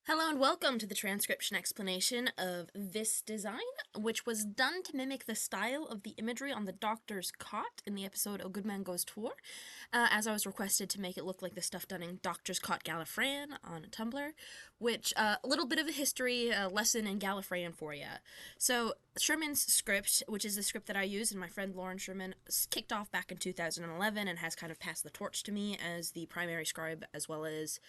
Hello and welcome to the transcription explanation of this design, which was done to mimic the style of the imagery on the Doctor's cot in the episode A Good Man Goes to War, as I was requested to make it look like the stuff done in Doctor's Cot Gallifreyan on Tumblr, which, a little bit of a history lesson in Gallifreyan for you. So, Sherman's script, which is the script that I use, and my friend Lauren Sherman kicked off back in 2011 and has kind of passed the torch to me as the primary scribe as well as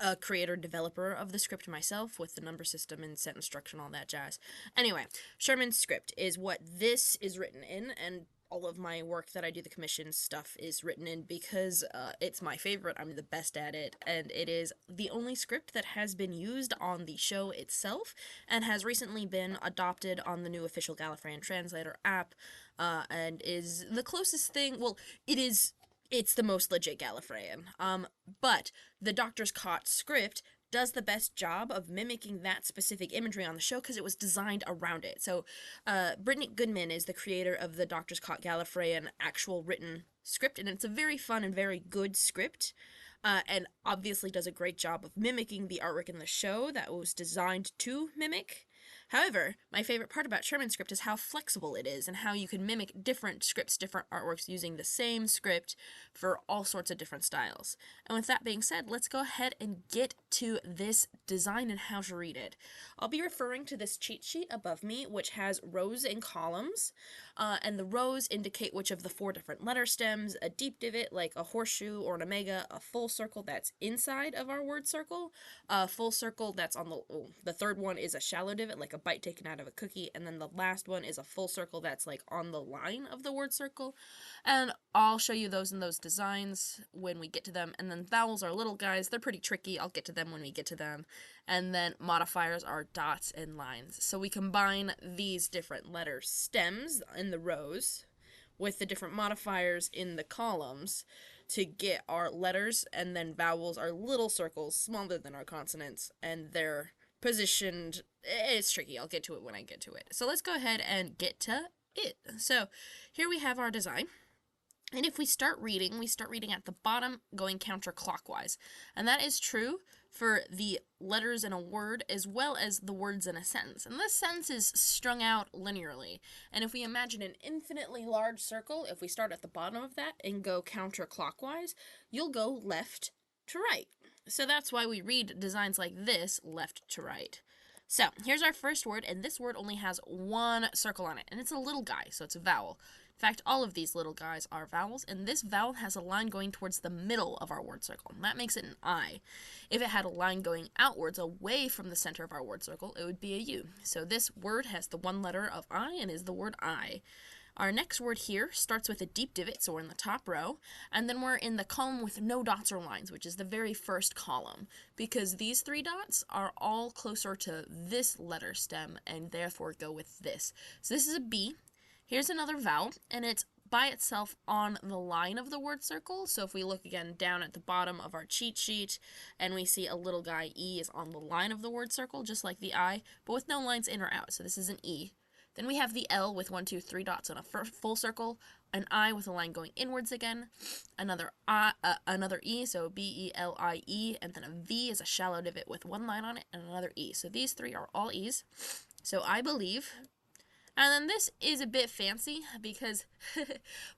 a creator developer of the script myself with the number system and sentence structure and all that jazz. Anyway, Sherman's script is what this is written in, and all of my work that I do, the commission stuff, is written in because it's my favorite, I'm the best at it, and it is the only script that has been used on the show itself, and has recently been adopted on the new official Gallifreyan translator app, and is the closest thing, well, it's the most legit Gallifreyan. But the Doctor's Cot script does the best job of mimicking that specific imagery on the show because it was designed around it. So, Brittany Goodman is the creator of the Doctor's Cot Gallifreyan actual written script, and it's a very fun and very good script. And obviously does a great job of mimicking the artwork in the show that was designed to mimic. However, my favorite part about Sherman's script is how flexible it is and how you can mimic different scripts, different artworks using the same script for all sorts of different styles. And with that being said, let's go ahead and get to this design and how to read it. I'll be referring to this cheat sheet above me, which has rows and columns, and the rows indicate which of the 4 different letter stems, a deep divot like a horseshoe or an omega, a full circle that's inside of our word circle, a full circle that's on the third one is a shallow divot like a bite taken out of a cookie, and then the last one is a full circle that's like on the line of the word circle. And I'll show you those in those designs when we get to them. And then vowels are little guys, they're pretty tricky, I'll get to them when we get to them. And then modifiers are dots and lines. So we combine these different letter stems in the rows with the different modifiers in the columns to get our letters, and then vowels are little circles smaller than our consonants, and they're positioned. It's tricky, I'll get to it when I get to it. So let's go ahead and get to it. So here we have our design. And if we start reading at the bottom going counterclockwise. And that is true for the letters in a word as well as the words in a sentence. And this sentence is strung out linearly. And if we imagine an infinitely large circle, if we start at the bottom of that and go counterclockwise, you'll go left to right. So that's why we read designs like this left to right. So here's our first word, and this word only has one circle on it, and it's a little guy, so it's a vowel. In fact, all of these little guys are vowels, and this vowel has a line going towards the middle of our word circle, and that makes it an I. If it had a line going outwards away from the center of our word circle, it would be a U. So this word has the one letter of I and is the word I. Our next word here starts with a deep divot, so we're in the top row, and then we're in the column with no dots or lines, which is the very first column, because these 3 dots are all closer to this letter stem, and therefore go with this. So this is a B. Here's another vowel, and it's by itself on the line of the word circle. So if we look again down at the bottom of our cheat sheet, and we see a little guy, E is on the line of the word circle, just like the I, but with no lines in or out, so this is an E. Then we have the L with 1, 2, 3 dots on a full circle, an I with a line going inwards again, another E, so B-E-L-I-E, and then a V is a shallow divot with 1 line on it, and another E. So these 3 are all E's. So I believe. And then this is a bit fancy because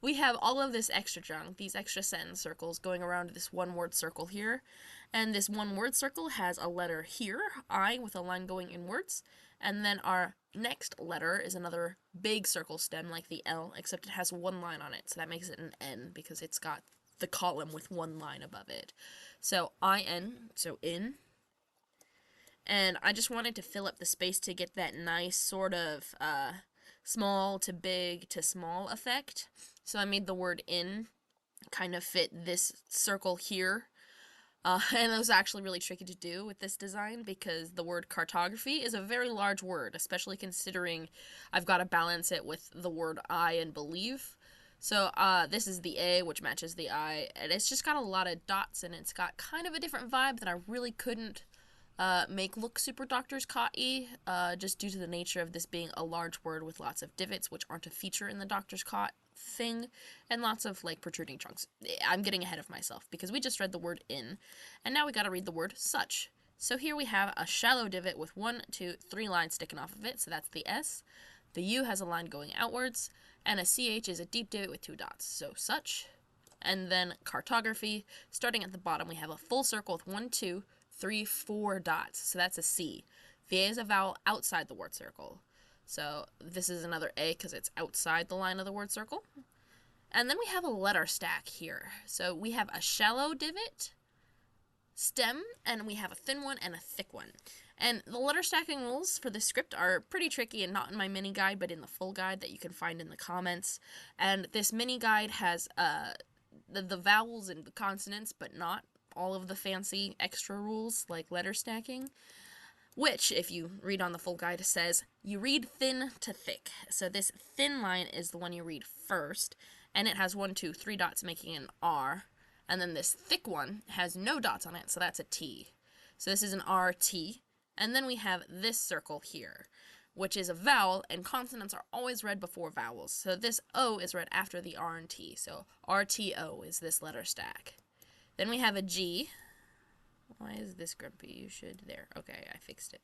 we have all of this extra junk, these extra sentence circles going around this one word circle here. And this one word circle has a letter here, I, with a line going inwards. And then our next letter is another big circle stem like the L, except it has 1 line on it. So that makes it an N because it's got the column with 1 line above it. So I-N, so in. And I just wanted to fill up the space to get that nice sort of small to big to small effect. So I made the word in kind of fit this circle here. And it was actually really tricky to do with this design because the word cartography is a very large word, especially considering I've got to balance it with the word I and believe. So this is the A, which matches the I, and it's just got a lot of dots, and it's got kind of a different vibe that I really couldn't make look super Doctor's Cot-y, just due to the nature of this being a large word with lots of divots, which aren't a feature in the Doctor's Cot thing, and lots of, like, protruding chunks. I'm getting ahead of myself, because we just read the word in, and now we gotta read the word such. So here we have a shallow divot with 1, 2, 3 lines sticking off of it, so that's the S. The U has a line going outwards, and a CH is a deep divot with 2 dots, so such. And then cartography, starting at the bottom, we have a full circle with 1, 2, 3, 4 dots, so that's a C. The A is a vowel outside the word circle. So this is another A because it's outside the line of the word circle. And then we have a letter stack here. So we have a shallow divot, stem, and we have a thin one and a thick one. And the letter stacking rules for this script are pretty tricky and not in my mini guide, but in the full guide that you can find in the comments. And this mini guide has the vowels and the consonants, but not all of the fancy extra rules like letter stacking, which, if you read on the full guide, says you read thin to thick. So this thin line is the one you read first, and it has 1, 2, 3 dots making an R. And then this thick one has no dots on it, so that's a T. So this is an RT. And then we have this circle here, which is a vowel, and consonants are always read before vowels. So this O is read after the R and T. So RTO is this letter stack. Then we have a G. Why is this grumpy? You should... There. Okay, I fixed it.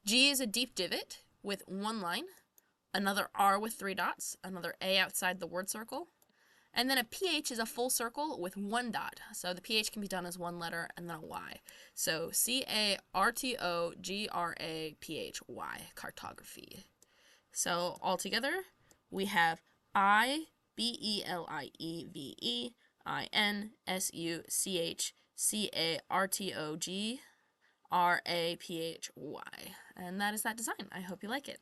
G is a deep divot with 1 line, another R with 3 dots, another A outside the word circle, and then a PH is a full circle with 1 dot. So the PH can be done as 1 letter and then a Y. So CARTOGRAPHY, cartography. So altogether, we have IBELIEVEINSUCHCARTOGRAPHY. And that is that design. I hope you like it.